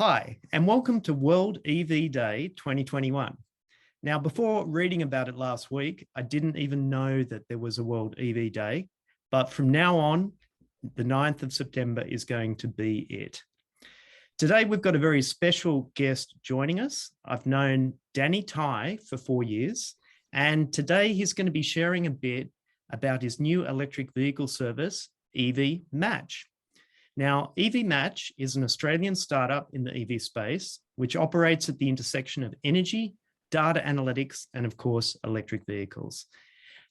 Hi, and welcome to World EV Day 2021. Now, before reading about it last week, I didn't even know that there was a World EV Day, but from now on, the 9th of September is going to be it. Today, we've got a very special guest joining us. I've known Danny Tai for 4 years, and today he's going to be sharing a bit about his new electric vehicle service, EV Match. Now, EV Match is an Australian startup in the EV space, which operates at the intersection of energy, data analytics, and of course, electric vehicles.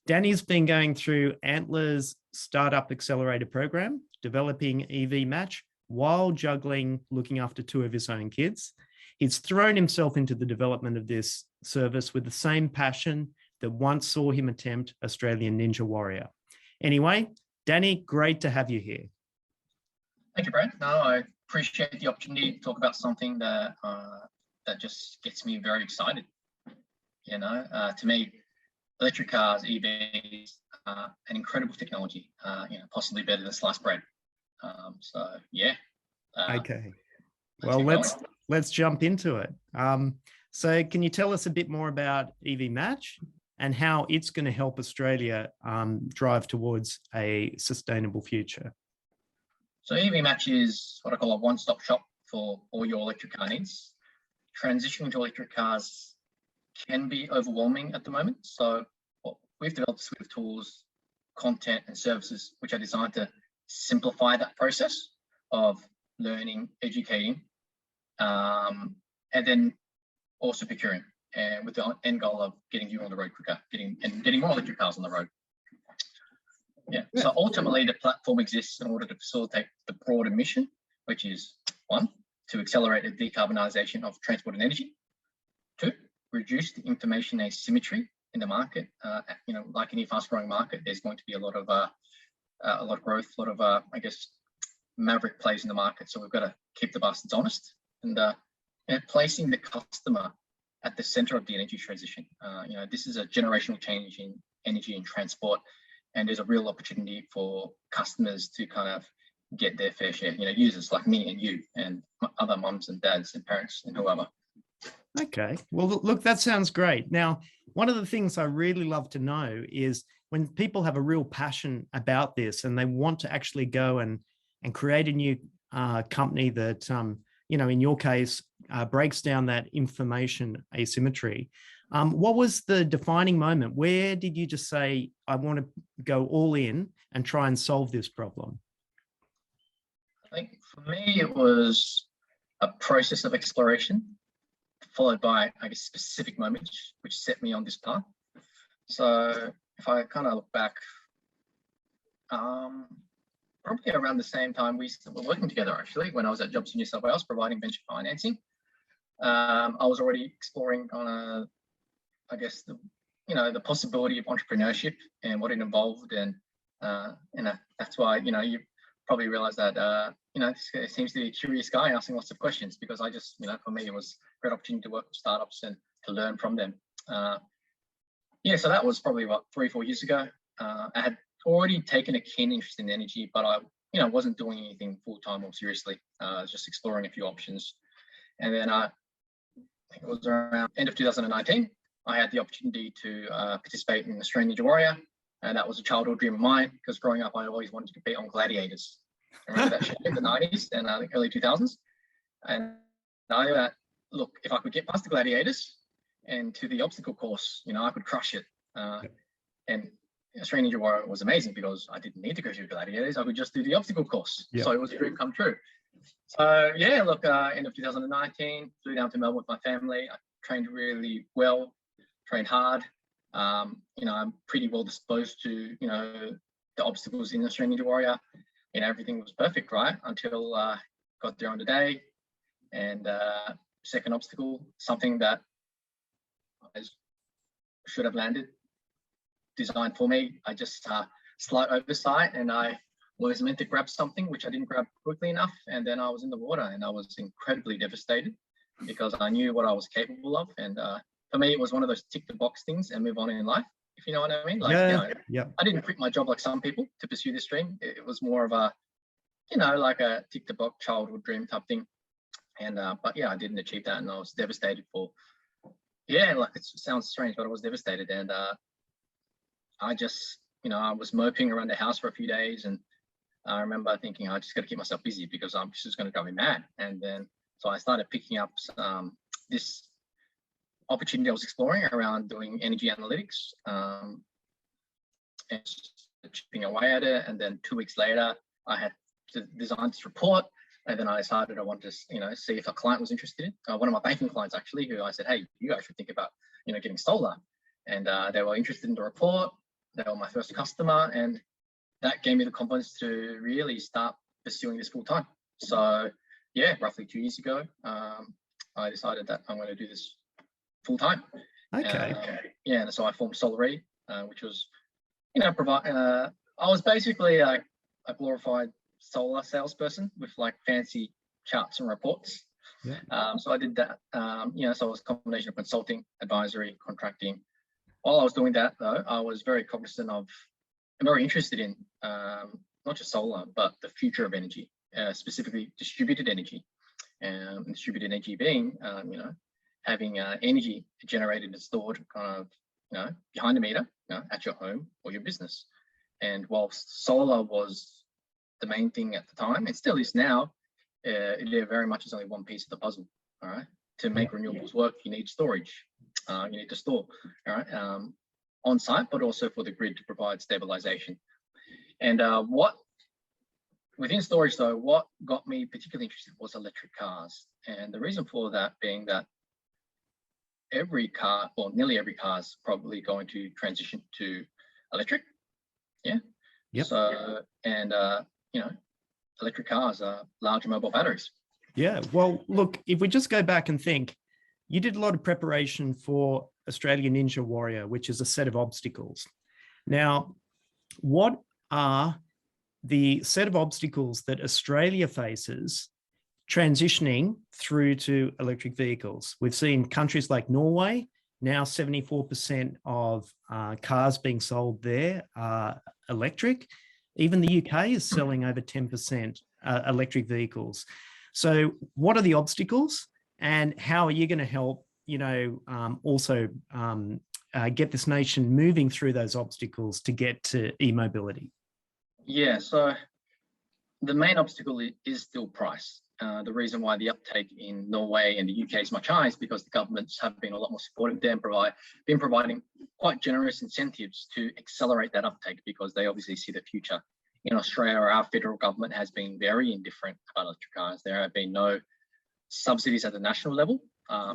Danny's been going through Antler's Startup Accelerator program, developing EV Match while juggling looking after 2 of his own kids. He's thrown himself into the development of this service with the same passion that once saw him attempt Australian Ninja Warrior. Anyway, Danny, great to have you here. Thank you, Brent. No, I appreciate the opportunity to talk about something that just gets me very excited. To me, electric cars, EVs, an incredible technology. Possibly better than sliced bread. Okay. Well, let's jump into it. So, can you tell us a bit more about EV Match and how it's going to help Australia drive towards a sustainable future? So EV Match is what I call a one-stop shop for all your electric car needs. Transitioning to electric cars can be overwhelming at the moment. So we've developed a suite of tools, content and services which are designed to simplify that process of learning, educating, and then also procuring, and with the end goal of getting you on the road quicker, getting more electric cars on the road. So ultimately, the platform exists in order to facilitate the broader mission, which is 1, to accelerate the decarbonisation of transport and energy. 2, reduce the information asymmetry in the market. Like any fast-growing market, there's going to be a lot of growth, a lot of maverick plays in the market. So we've got to keep the bastards honest and placing the customer at the centre of the energy transition. This is a generational change in energy and transport. And there's a real opportunity for customers to kind of get their fair share, users like me and you and other mums and dads and parents and whoever. Okay. Well, look, that sounds great. Now, one of the things I really love to know is when people have a real passion about this and they want to actually go and create a new company that, in your case, breaks down that information asymmetry. What was the defining moment? Where did you just say, I want to go all in and try and solve this problem? I think for me, it was a process of exploration, followed by, specific moments which set me on this path. So if I kind of look back, probably around the same time we were working together, actually, when I was at Jobs in New South Wales providing venture financing. I was already exploring on the possibility of entrepreneurship and what it involved, and that's why you probably realize that this seems to be a curious guy asking lots of questions, because I just for me it was a great opportunity to work with startups and to learn from them. So that was probably about 3-4 years ago. I had already taken a keen interest in energy, but I wasn't doing anything full-time or seriously. I was just exploring a few options, and then I think it was around end of 2019. I had the opportunity to participate in Australian Ninja Warrior, and that was a childhood dream of mine, because growing up I always wanted to compete on gladiators. I remember that shit in the 90s and the early 2000s, and I knew that, look, if I could get past the gladiators and to the obstacle course, I could crush it. And Australian Ninja Warrior was amazing because I didn't need to go through gladiators. I could just do the obstacle course. So it was a dream come true. So end of 2019, flew down to Melbourne with my family. I trained really well, trained hard. I'm pretty well disposed to, the obstacles in Australian Ninja Warrior. Everything was perfect, right? Until got there on the day, and second obstacle, something that I should have landed, designed for me. I just slight oversight, and I was meant to grab something which I didn't grab quickly enough, and then I was in the water, and I was incredibly devastated because I knew what I was capable of. And for me, it was one of those tick the box things and move on in life, if you know what I mean. I didn't quit my job like some people to pursue this dream. It was more of a, like a tick the box childhood dream type thing. And but yeah, I didn't achieve that, and I was devastated for, yeah, like it sounds strange, but I was devastated. And I just, I was moping around the house for a few days, and I remember thinking, I just got to keep myself busy because I'm just going to drive me mad. And then so I started picking up this opportunity I was exploring around doing energy analytics, and chipping away at it. And then 2 weeks later, I had to design this report. And then I decided I wanted to, see if a client was interested. One of my banking clients, actually, who I said, hey, you guys should think about, getting solar. And they were interested in the report. They were my first customer. And that gave me the confidence to really start pursuing this full time. So yeah, roughly 2 years ago, I decided that I'm going to do this full time. Okay. Yeah, and so I formed Solar, which was, I was basically a glorified solar salesperson with like fancy charts and reports. Yeah. So I did that. So it was a combination of consulting, advisory, contracting. While I was doing that, though, I was very cognizant of and very interested in not just solar, but the future of energy, specifically distributed energy. And distributed energy being, having energy generated and stored kind of, behind the meter, at your home or your business. And whilst solar was the main thing at the time, it still is now, it very much is only one piece of the puzzle. All right. To make renewables work, you need storage. You need to store, all right, on site, but also for the grid to provide stabilization. And within storage, though, what got me particularly interested was electric cars. And the reason for that being that every car, or nearly every car, is probably going to transition to electric. Yeah. Yep. So, and electric cars are large mobile batteries. Yeah. Well, look, if we just go back and think, you did a lot of preparation for Australian Ninja Warrior, which is a set of obstacles. Now, what are the set of obstacles that Australia faces transitioning through to electric vehicles? We've seen countries like Norway, now 74% of cars being sold there are electric. Even the UK is selling over 10% electric vehicles. So what are the obstacles, and how are you going to help, also get this nation moving through those obstacles to get to e-mobility? Yeah, so the main obstacle is still price. The reason why the uptake in Norway and the UK is much higher is because the governments have been a lot more supportive there and been providing quite generous incentives to accelerate that uptake, because they obviously see the future. In Australia, our federal government has been very indifferent about electric cars. There have been no subsidies at the national level.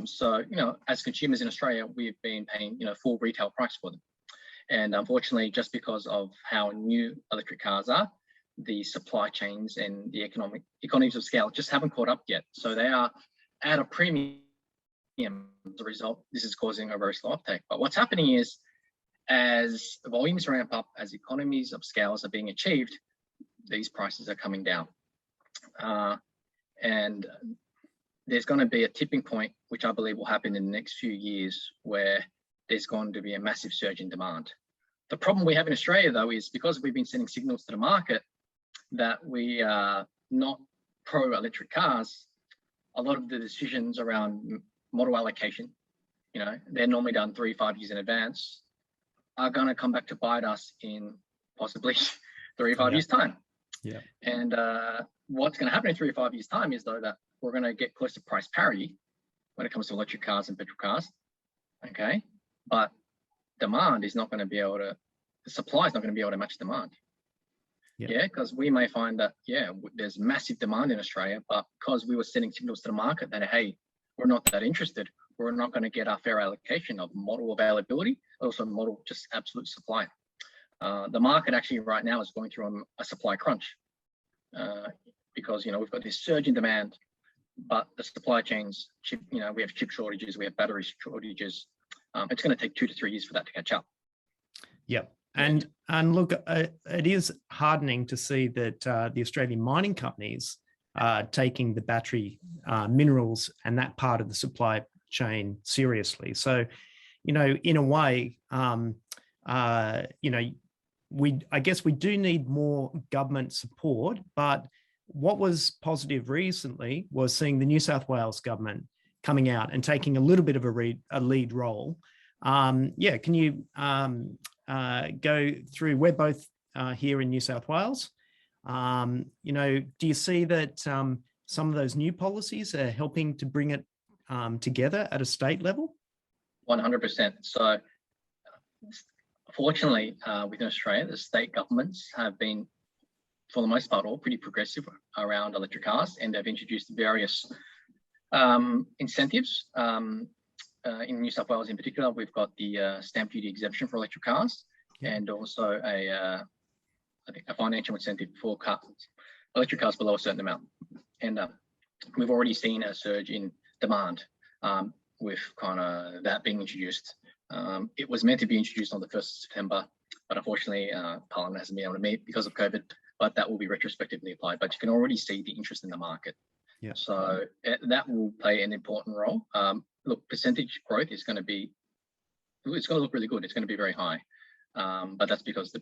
So, as consumers in Australia, we've been paying, full retail price for them. And unfortunately, just because of how new electric cars are, the supply chains and the economies of scale just haven't caught up yet. So they are at a premium. As a result, this is causing a very slow uptake. But what's happening is, as volumes ramp up, as economies of scales are being achieved, these prices are coming down. And there's going to be a tipping point, which I believe will happen in the next few years, where there's going to be a massive surge in demand. The problem we have in Australia, though, is because we've been sending signals to the market that we are not pro-electric cars, a lot of the decisions around model allocation, they're normally done 3-5 years in advance, are going to come back to bite us in possibly 3-5 years' time. Yeah. And what's going to happen in 3-5 years' time is, though, that we're going to get close to price parity when it comes to electric cars and petrol cars. Okay. But demand is not going to be able to, the supply is not going to be able to match demand. Yeah, because we may find that, there's massive demand in Australia, but because we were sending signals to the market that, hey, we're not that interested, we're not going to get our fair allocation of model availability, also model just absolute supply. The market actually right now is going through a supply crunch because, we've got this surge in demand, but the supply chains, we have chip shortages, we have battery shortages. It's going to take 2 to 3 years for that to catch up. Yep. And look, it is heartening to see that the Australian mining companies are taking the battery minerals and that part of the supply chain seriously. So, in a way, I guess we do need more government support, but what was positive recently was seeing the New South Wales government coming out and taking a little bit of a lead role. Yeah, can you go through? We're both here in New South Wales. You know, do you see that some of those new policies are helping to bring it together at a state level? 100%. So, fortunately, within Australia, the state governments have been, for the most part, all pretty progressive around electric cars, and they've introduced various incentives. In New South Wales in particular, we've got the stamp duty exemption for electric cars, and also I think a financial incentive for electric cars below a certain amount. And we've already seen a surge in demand with kind of that being introduced. It was meant to be introduced on the 1st of September, but unfortunately, Parliament hasn't been able to meet because of COVID, but that will be retrospectively applied. But you can already see the interest in the market. Yeah. So that will play an important role. Look, percentage growth is going to be, it's going to look really good. It's going to be very high. But that's because the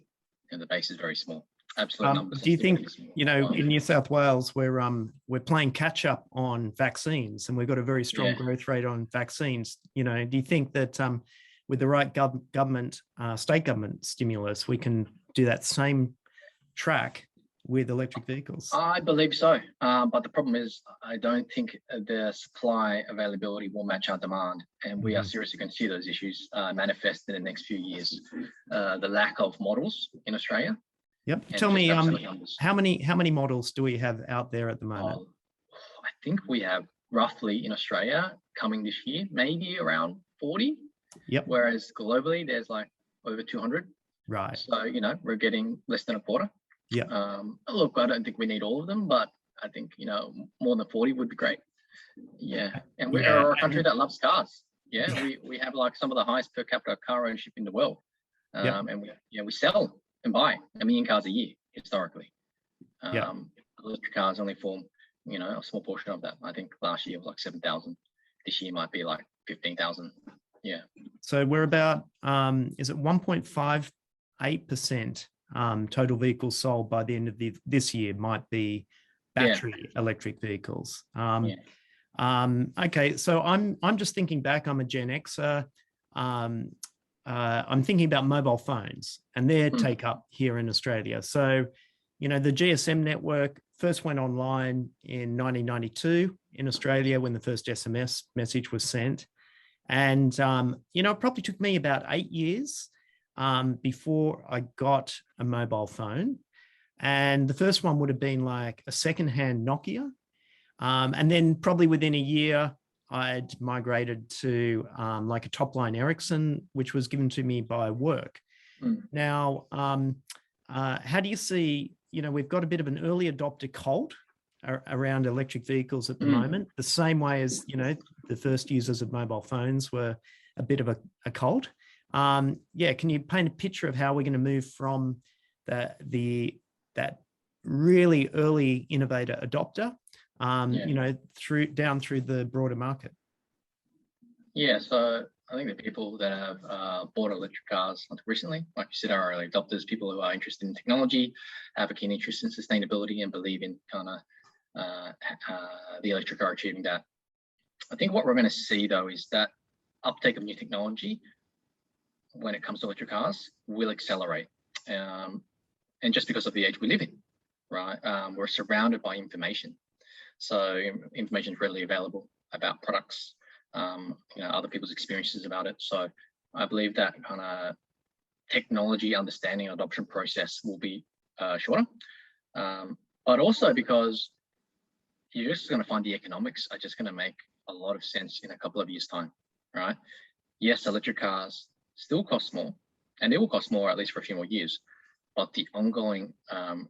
base is very small. Absolute numbers. Do you think, you know, in New South Wales, we're playing catch up on vaccines, and we've got a very strong growth rate on vaccines? You know, do you think that with the right government, state government stimulus, we can do that same track with electric vehicles? I believe so. But the problem is, I don't think the supply availability will match our demand. And we are seriously going to see those issues manifest in the next few years. The lack of models in Australia. Yep. Tell me, how many models do we have out there at the moment? I think we have roughly in Australia coming this year, maybe around 40. Yep. Whereas globally, there's like over 200. Right. So, you know, we're getting less than a quarter. Yeah. Look, I don't think we need all of them, but I think, you know, more than 40 would be great. Yeah. And we're a country that loves cars. Yeah. We have like some of the highest per capita car ownership in the world. And we sell and buy 1 million cars a year historically. Electric cars only form, you know, a small portion of that. I think last year was like 7,000. This year might be like 15,000. Yeah. So we're about, is it 1.58% total vehicles sold by the end of this year might be battery electric vehicles. Okay, so I'm just thinking back. I'm a Gen Xer. I'm thinking about mobile phones and their take up here in Australia. So, you know, the GSM network first went online in 1992 in Australia when the first SMS message was sent. And, you know, it probably took me about 8 years before I got a mobile phone. And the first one would have been like a secondhand Nokia. And then probably within a year, I'd migrated to like a top-line Ericsson, which was given to me by work. Now, how do you see, you know, we've got a bit of an early adopter cult around electric vehicles at the moment, the same way as, you know, the first users of mobile phones were a bit of a cult. Yeah, can you paint a picture of how we're going to move from that really early innovator adopter, you know, down through the broader market? Yeah, so I think the people that have bought electric cars recently, like you said, are early adopters, people who are interested in technology, have a keen interest in sustainability, and believe in kind of the electric car achieving that. I think what we're going to see, though, is that uptake of new technology when it comes to electric cars will accelerate. And just because of the age we live in, right? We're surrounded by information. So information is readily available about products, you know, other people's experiences about it. So I believe that kind of technology understanding and adoption process will be shorter. But also because you're just going to find the economics are just going to make a lot of sense in a couple of years' time, right? Yes, electric cars still cost more, and they will cost more at least for a few more years, but the ongoing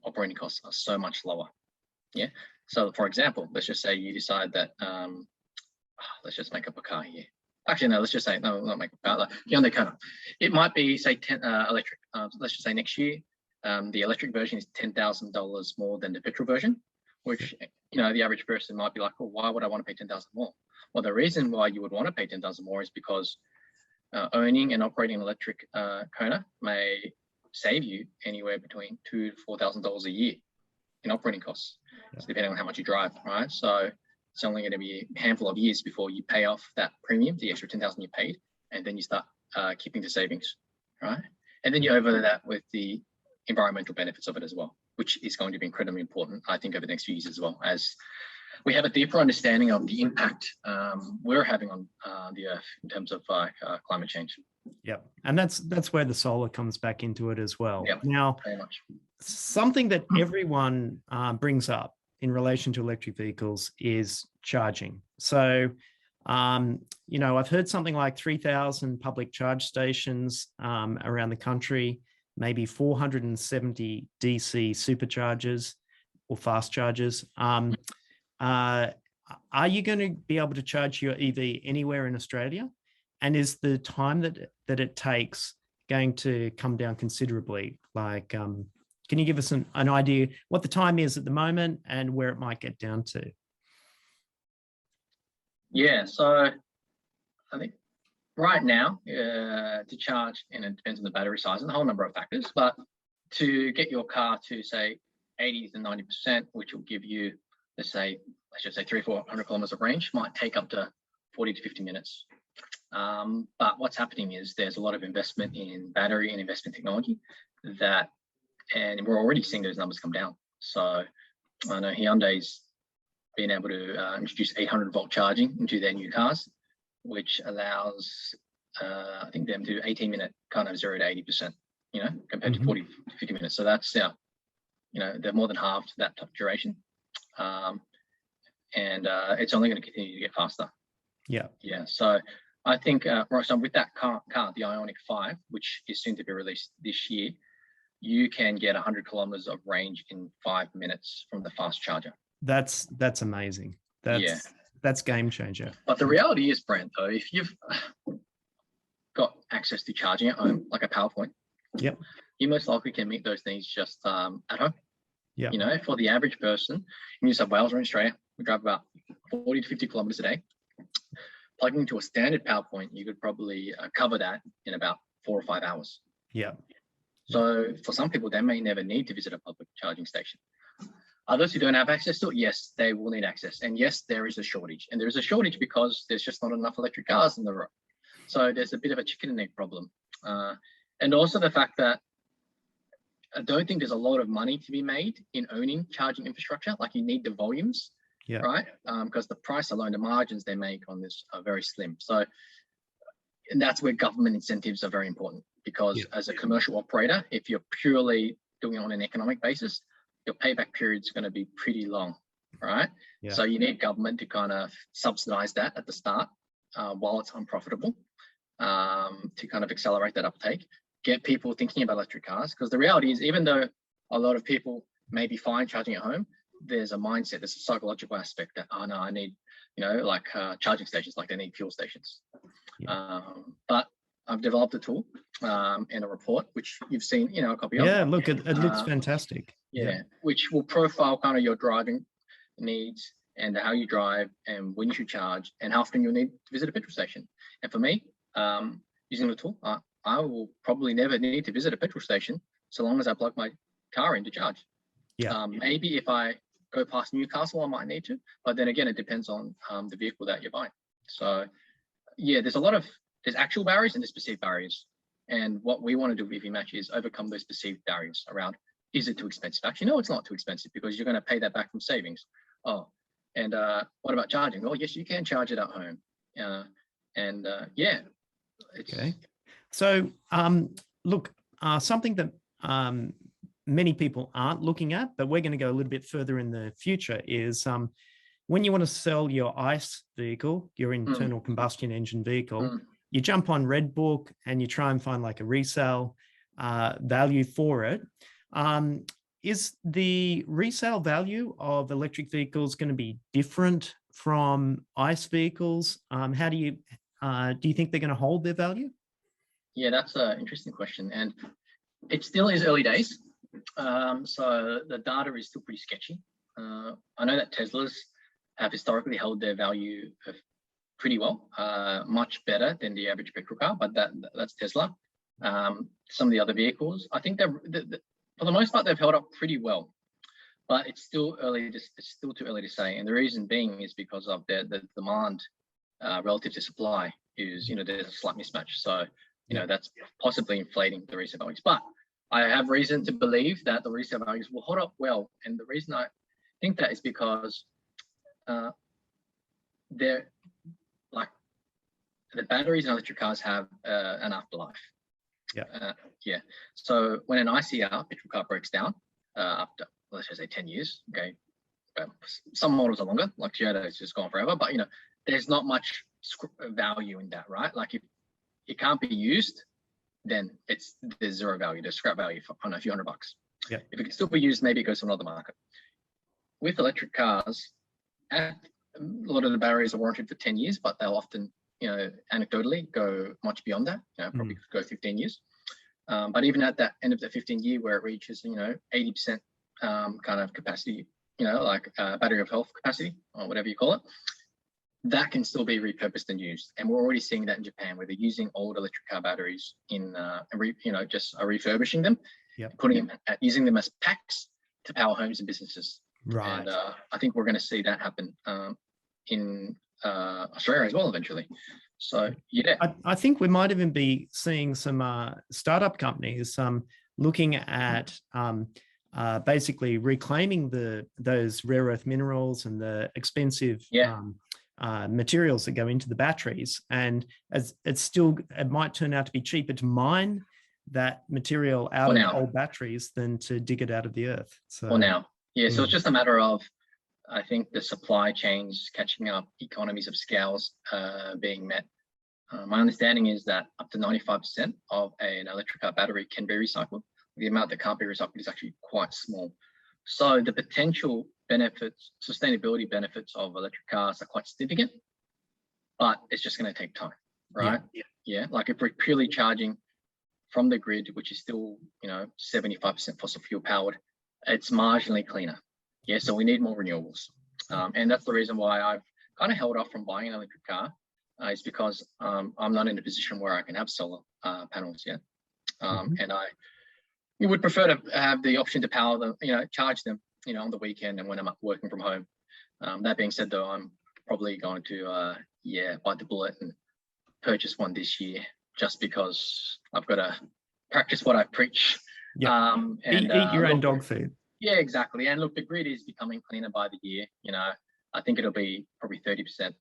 operating costs are so much lower. Yeah. So, for example, let's just say you decide that let's just make up a car here. Actually, no, let's just say no, not make a car. Like Hyundai Kona. It might be say 10 electric. Let's just say next year, the electric version is $10,000 more than the petrol version, which, you know, the average person might be like, well, why would I want to pay 10,000 more? Well, the reason why you would want to pay 10,000 more is because owning and operating an electric Kona may save you anywhere between $2,000 to $4,000 a year in operating costs. So depending on how much you drive, right? So it's only going to be a handful of years before you pay off that premium, the extra 10,000 you paid, and then you start keeping the savings, right? And then you overlay that with the environmental benefits of it as well, which is going to be incredibly important, I think, over the next few years as well, as we have a deeper understanding of the impact we're having on the Earth in terms of climate change. Yep. And that's where the solar comes back into it as well. Yep, now, very much. Something that everyone brings up in relation to electric vehicles is charging. So, I've heard something like 3,000 public charge stations around the country, maybe 470 DC superchargers or fast chargers. Are you going to be able to charge your EV anywhere in Australia? And is the time that it takes going to come down considerably? Like, can you give us an idea what the time is at the moment and where it might get down to? Yeah, so I think right now to charge, and it depends on the battery size and a whole number of factors, but to get your car to say 80 to 90%, which will give you, let's just say 300 or 400 kilometers of range, might take up to 40 to 50 minutes. But what's happening is there's a lot of investment in battery and investment technology and we're already seeing those numbers come down. So I know Hyundai's been able to introduce 800 volt charging into their new cars, which allows, I think, them to 18-minute kind of 0 to 80%, compared to 40 to 50 minutes. So that's, they're more than halved that duration. And it's only going to continue to get faster. Yeah. Yeah. So I think, so with that car, the Ioniq 5, which is soon to be released this year, you can get 100 kilometers of range in 5 minutes from the fast charger. That's amazing. That's game changer. But the reality is, Brent, though, if you've got access to charging at home, like a PowerPoint, yep, you most likely can meet those needs just at home. Yeah. For the average person in New South Wales or in Australia, we drive about 40 to 50 kilometers a day. Plugging into a standard PowerPoint, you could probably cover that in about 4 or 5 hours. Yeah. So for some people, they may never need to visit a public charging station. Others who don't have access to it, yes, they will need access. And yes, there is a shortage. And there is a shortage because there's just not enough electric cars on the road. So there's a bit of a chicken and egg problem. And also the fact that I don't think there's a lot of money to be made in owning charging infrastructure. Like, you need the volumes, right? Because the price alone, the margins they make on this are very slim. So, and that's where government incentives are very important, because as a commercial operator, if you're purely doing it on an economic basis, your payback period is going to be pretty long, right? Yeah. So you need government to kind of subsidize that at the start while it's unprofitable, to kind of accelerate that uptake, get people thinking about electric cars. Because the reality is, even though a lot of people may be fine charging at home, there's a mindset, there's a psychological aspect that, oh no, I need, charging stations, like they need fuel stations. Yeah. But I've developed a tool and a report, which you've seen, a copy of. Yeah, look, it looks fantastic. Yeah, which will profile kind of your driving needs and how you drive and when you should charge and how often you'll need to visit a petrol station. And for me, using the tool, I will probably never need to visit a petrol station so long as I plug my car in to charge. Yeah. Maybe if I go past Newcastle, I might need to, but then again, it depends on the vehicle that you're buying. So yeah, there's actual barriers and there's perceived barriers. And what we want to do with EVMatch is overcome those perceived barriers around, is it too expensive? Actually, no, it's not too expensive, because you're going to pay that back from savings. Oh, and what about charging? Well, yes, you can charge it at home. Yeah. Okay. So look, something that many people aren't looking at, but we're going to go a little bit further in the future, is when you want to sell your ICE vehicle, your internal combustion engine vehicle, you jump on Redbook and you try and find like a resale value for it. Is the resale value of electric vehicles going to be different from ICE vehicles? How do you think they're going to hold their value? Yeah, that's an interesting question. And it still is early days. So the data is still pretty sketchy. I know that Teslas have historically held their value pretty well, much better than the average petrol car, but that's Tesla. Some of the other vehicles, I think for the most part, they've held up pretty well. but it's still early. It's still too early to say, and the reason being is because of the demand relative to supply is, there's a slight mismatch. So, that's possibly inflating the resale values. But I have reason to believe that the resale values will hold up well, and the reason I think that is because they're like the batteries in electric cars have an afterlife. Yeah. So when an ICR petrol car breaks down after, let's just say 10 years, okay, some models are longer, like Toyota is just gone forever, but there's not much value in that, right? Like if it can't be used, then there's zero value. There's scrap value for a few $100. Yeah. If it can still be used, maybe it goes to another market. With electric cars, a lot of the batteries are warranted for 10 years, but they'll often, anecdotally go much beyond that, probably go 15 years. But even at that end of the 15-year where it reaches, 80% kind of capacity, like battery of health capacity or whatever you call it, that can still be repurposed and used. And we're already seeing that in Japan, where they're using old electric car batteries just refurbishing them, putting them, using them as packs to power homes and businesses. Right. And I think we're going to see that happen in Australia as well eventually. So yeah, I think we might even be seeing some startup companies looking at basically reclaiming those rare earth minerals and the expensive materials that go into the batteries, and as it might turn out to be cheaper to mine that material out of old batteries than to dig it out of the earth. So so it's just a matter of, I think, the supply chains catching up, economies of scales being met. My understanding is that up to 95% of an electric car battery can be recycled. The amount that can't be recycled is actually quite small. So the potential benefits, sustainability benefits of electric cars are quite significant, but it's just going to take time, right? Yeah. Like if we're purely charging from the grid, which is still, 75% fossil fuel powered, it's marginally cleaner. Yeah, so we need more renewables. And that's the reason why I've kind of held off from buying an electric car, is because I'm not in a position where I can have solar panels yet. And I would prefer to have the option to power them, charge them, on the weekend and when I'm working from home. That being said, though, I'm probably going to, bite the bullet and purchase one this year, just because I've got to practice what I preach. And eat your own dog food. Yeah, exactly. And look, the grid is becoming cleaner by the year. I think it'll be probably 30%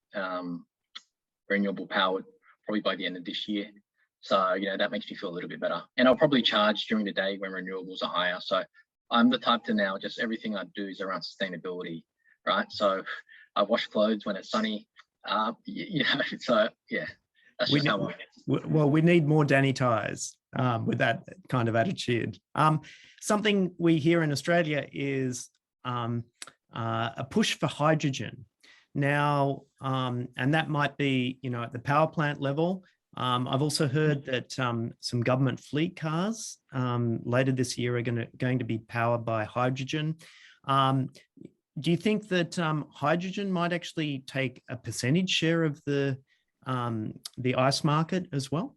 renewable powered probably by the end of this year. So, that makes me feel a little bit better. And I'll probably charge during the day when renewables are higher. So I'm the type to now, just everything I do is around sustainability, right? So I wash clothes when it's sunny. So yeah, that's just how I get. Well, we need more Danny Tyres with that kind of attitude. Something we hear in Australia is a push for hydrogen. Now, and that might be, at the power plant level. I've also heard that some government fleet cars later this year are going to be powered by hydrogen. Do you think that hydrogen might actually take a percentage share of the ICE market as well?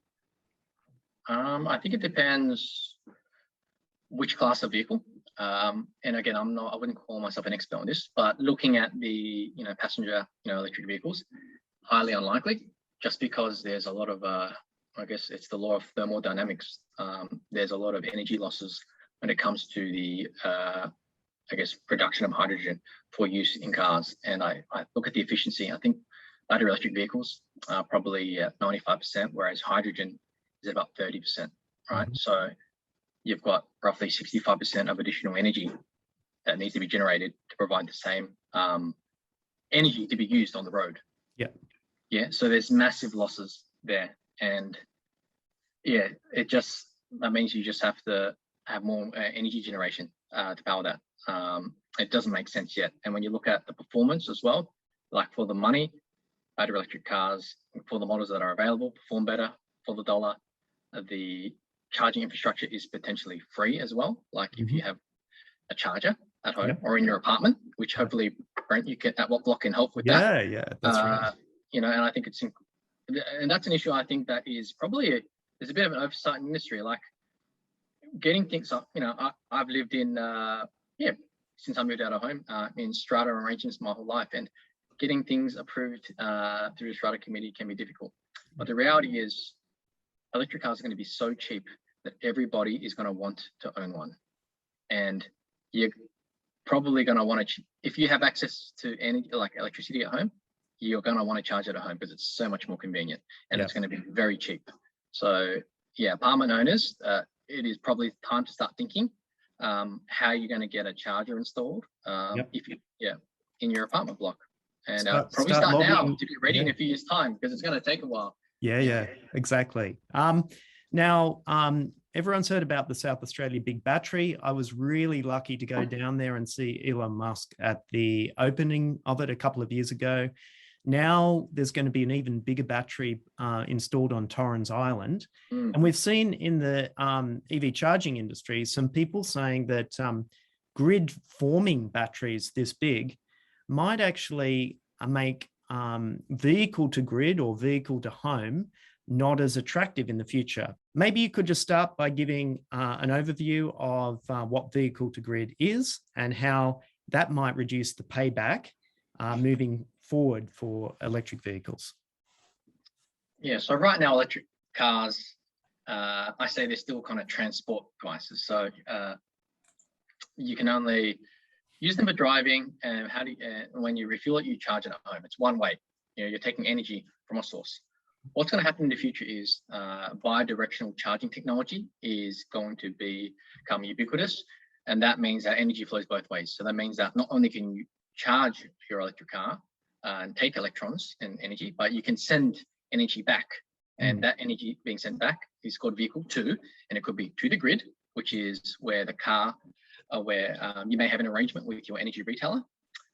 I think it depends which class of vehicle. And again, I wouldn't call myself an expert on this, but looking at the passenger electric vehicles, highly unlikely, just because there's a lot of I guess it's the law of thermodynamics. There's a lot of energy losses when it comes to the production of hydrogen for use in cars. And I look at the efficiency. I think battery electric vehicles are probably at 95%, whereas hydrogen is about 30%, right? So you've got roughly 65% of additional energy that needs to be generated to provide the same energy to be used on the road. Yeah, so there's massive losses there. And yeah, that means you just have to have more energy generation to power that. It doesn't make sense yet. And when you look at the performance as well, like for the money, battery electric cars, for the models that are available, perform better for the dollar. The charging infrastructure is potentially free as well. Like if you have a charger at home or in your apartment, which hopefully, Brent, you get at Wattblock can help with that. Yeah, that's right. And I think and that's an issue I think that is probably, there's a bit of an oversight in industry, like getting things up. I've lived in, since I moved out of home in strata arrangements my whole life, and getting things approved through the strata committee can be difficult. But the reality is, electric cars are going to be so cheap that everybody is going to want to own one. And you're probably going to want to, if you have access to any like electricity at home, you're going to want to charge it at home because it's so much more convenient, and it's going to be very cheap. So yeah, apartment owners, it is probably time to start thinking how you're going to get a charger installed if you in your apartment block, and probably start now to be ready in a few years' time, because it's going to take a while. Yeah, exactly. Now, everyone's heard about the South Australia Big Battery. I was really lucky to go down there and see Elon Musk at the opening of it a couple of years ago. Now there's going to be an even bigger battery installed on Torrens Island. And we've seen in the EV charging industry some people saying that grid forming batteries this big might actually make vehicle to grid or vehicle to home not as attractive in the future. Maybe you could just start by giving an overview of what vehicle to grid is and how that might reduce the payback moving forward for electric vehicles. Yeah, so right now electric cars, I say they're still kind of transport devices. So you can only use them for driving, and when you refuel it, you charge it at home. It's one way. You're taking energy from a source. What's going to happen in the future is bi-directional charging technology is going to become ubiquitous, and that means that energy flows both ways. So that means that not only can you charge your electric car and take electrons and energy, but you can send energy back, and that energy being sent back is called vehicle to, and it could be to the grid, which is where the car, where you may have an arrangement with your energy retailer,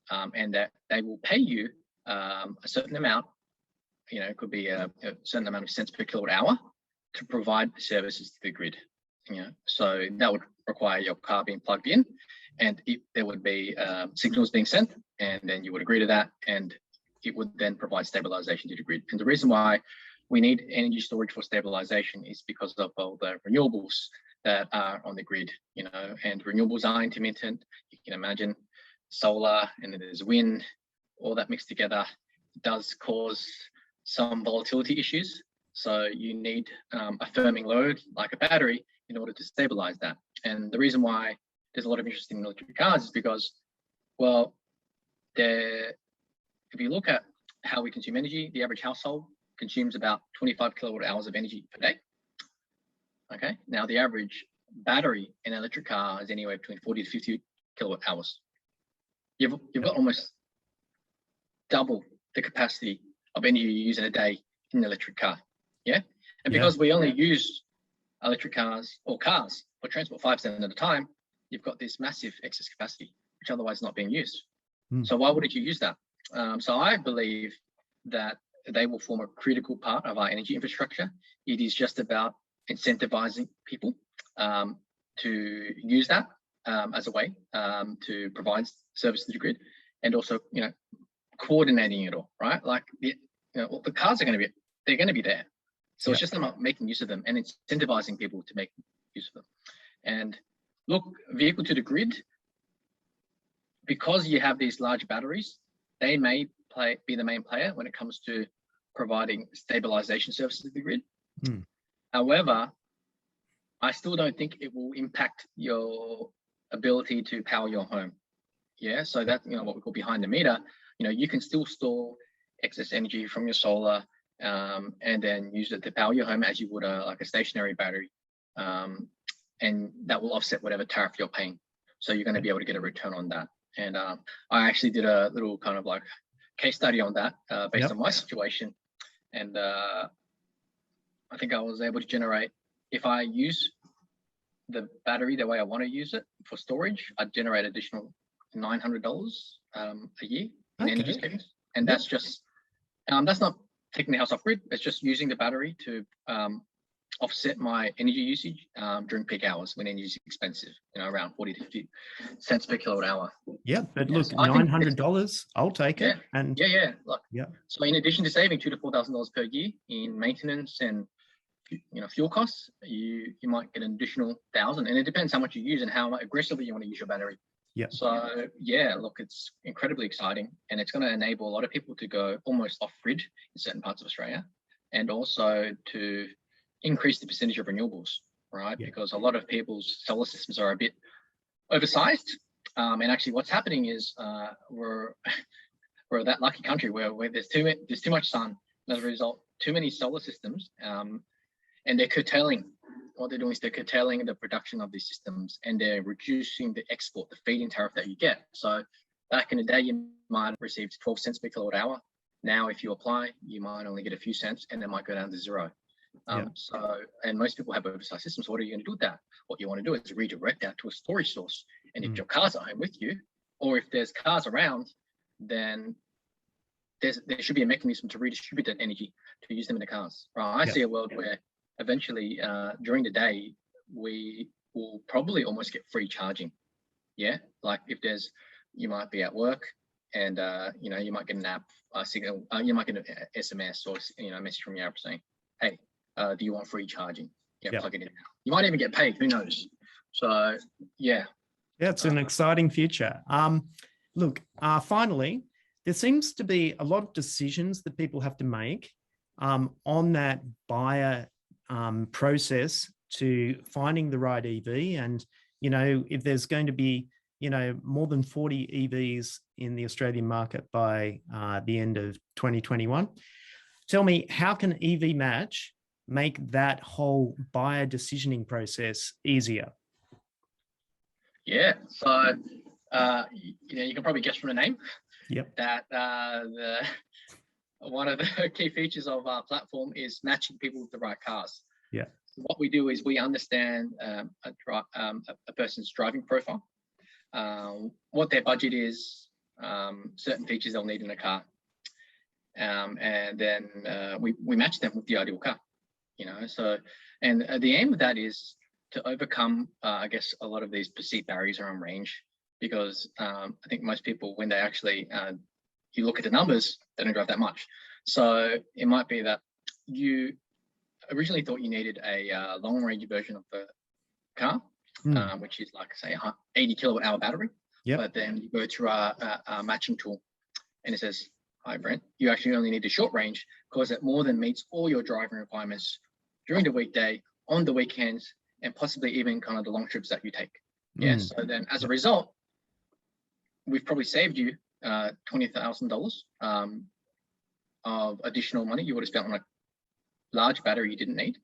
and that they will pay you a certain amount. It could be a certain amount of cents per kilowatt hour to provide services to the grid. So that would require your car being plugged in, and there would be signals being sent, and then you would agree to that, and it would then provide stabilization to the grid. And the reason why we need energy storage for stabilization is because of all the renewables that are on the grid, and renewables are intermittent. You can imagine solar, and then there's wind, all that mixed together does cause some volatility issues. So you need a firming load like a battery in order to stabilize that. And the reason why there's a lot of interest in electric cars is because, well, if you look at how we consume energy, the average household consumes about 25 kilowatt hours of energy per day. Okay, now the average battery in an electric car is anywhere between 40 to 50 kilowatt hours. You've got almost double the capacity of energy you use in a day in an electric car. And because we only use electric cars or cars for transport 5% at a time, you've got this massive excess capacity, which otherwise is not being used. So why wouldn't you use that? So I believe that they will form a critical part of our energy infrastructure. It is just about incentivizing people to use that as a way to provide service to the grid, and also coordinating it all, right? Like the cars are going to be there. So it's just about making use of them and incentivizing people to make use of them. And look, vehicle to the grid, because you have these large batteries, they may be the main player when it comes to providing stabilization services to the grid. However, I still don't think it will impact your ability to power your home. So that, what we call behind the meter, you can still store excess energy from your solar and then use it to power your home as you would like a stationary battery. And that will offset whatever tariff you're paying. So you're going to be able to get a return on that. And I actually did a little kind of like case study on that based on my situation. And I think I was able to generate, if I use the battery the way I want to use it for storage, I'd generate additional $900 a year in energy savings. And that's just, that's not taking the house off grid. It's just using the battery to offset my energy usage during peak hours when energy is expensive, around 40 to 50 cents per kilowatt hour. But look, so $900, I'll take it. And so in addition to saving $2,000 to $4,000 per year in maintenance and fuel costs, you might get an additional $1,000, and it depends how much you use and how aggressively you want to use your battery. Yeah. So yeah, look, it's incredibly exciting, and it's going to enable a lot of people to go almost off grid in certain parts of Australia, and also to increase the percentage of renewables, right? Yeah. Because a lot of people's solar systems are a bit oversized. And actually what's happening is we're that lucky country where there's too much sun. And as a result, too many solar systems, and they're curtailing. What they're doing is they're curtailing the production of these systems, and they're reducing the export, the feed-in tariff that you get. So back in the day, you might have received 12 cents per kilowatt hour. Now, if you apply, you might only get a few cents, and it might go down to zero. And most people have oversized systems. What are you going to do with that? What you want to do is redirect that to a storage source. And if your car's at home with you, or if there's cars around, then there should be a mechanism to redistribute that energy to use them in the cars. Right? I see a world where eventually during the day, we will probably almost get free charging. Yeah, like if you might be at work and you might get an app signal, you might get an SMS or a message from your app saying, hey, do you want free charging? Plug it in. You might even get paid, who knows? So yeah. Yeah, it's an exciting future. Look, finally, there seems to be a lot of decisions that people have to make on that buyer process to finding the right EV. And, if there's going to be, more than 40 EVs in the Australian market by the end of 2021, tell me, how can EV Match make that whole buyer decisioning process easier? Yeah, so you can probably guess from the name that one of the key features of our platform is matching people with the right cars. Yeah. So what we do is we understand a person's driving profile, what their budget is, certain features they'll need in a car, and then we match them with the ideal car. So and the aim of that is to overcome, I guess, a lot of these perceived barriers around range, because I think most people, when they actually, you look at the numbers, they don't drive that much. So it might be that you originally thought you needed a long range version of the car, which is like, say, 80 kilowatt hour battery. But then you go to a matching tool and it says, hi, Brent, you actually only need the short range because it more than meets all your driving requirements during the weekday, on the weekends, and possibly even kind of the long trips that you take. So then as a result, we've probably saved you $20,000 of additional money you would have spent on a large battery you didn't need.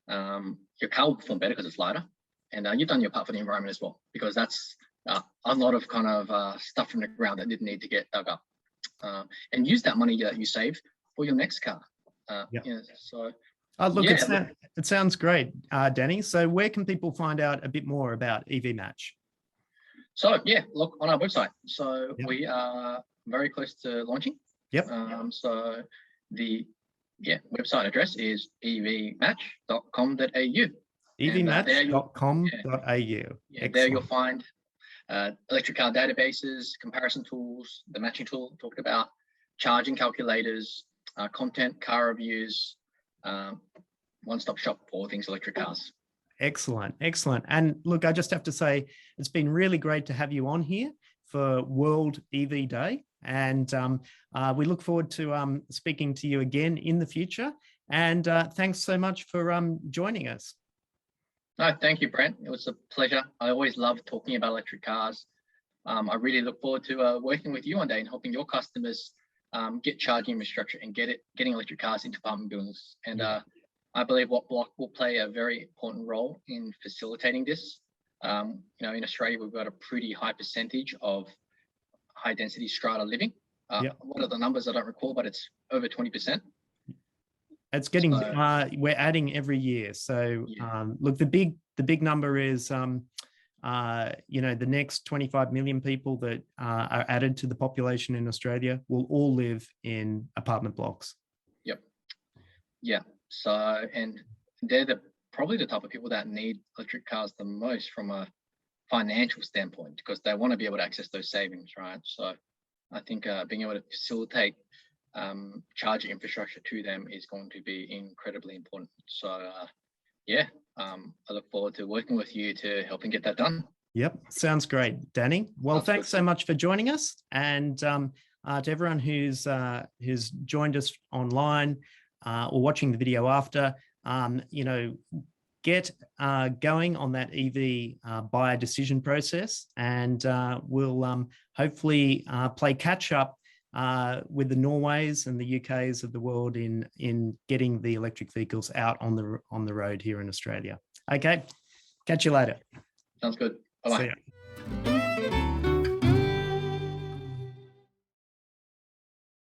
Your car will perform better because it's lighter, and you've done your part for the environment as well, because that's a lot of kind of stuff from the ground that didn't need to get dug up. And use that money that you save for your next car. So look, it sounds great, Danny. So where can people find out a bit more about EV Match? So look on our website. So we are very close to launching. So the website address is evmatch.com.au. evmatch.com.au. There you'll find electric car databases, comparison tools, the matching tool talked about, charging calculators, content, car reviews, one-stop shop for all things electric cars. Excellent. And look, I just have to say, it's been really great to have you on here for World EV Day. And we look forward to speaking to you again in the future. And thanks so much for joining us. No, thank you, Brent. It was a pleasure. I always love talking about electric cars. I really look forward to working with you one day and helping your customers get charging infrastructure and getting electric cars into apartment buildings. And I believe Wattblock will play a very important role in facilitating this. In Australia, we've got a pretty high percentage of high density strata living. What are the numbers? I don't recall, but it's over 20%. It's getting, we're adding every year. So look, the big number is, the next 25 million people that are added to the population in Australia will all live in apartment blocks. So, and they're probably the type of people that need electric cars the most from a financial standpoint, because they want to be able to access those savings, right? So I think being able to facilitate charging infrastructure to them is going to be incredibly important. So I look forward to working with you to helping get that done. Yep, sounds great, Danny. Well, Sounds thanks good. so much for joining us, and to everyone who's joined us online or watching the video after. Get going on that EV buyer decision process, and we'll hopefully play catch up with the Norways and the UKs of the world in getting the electric vehicles out on the road here in Australia. Okay, catch you later. Sounds good. Bye-bye. See ya.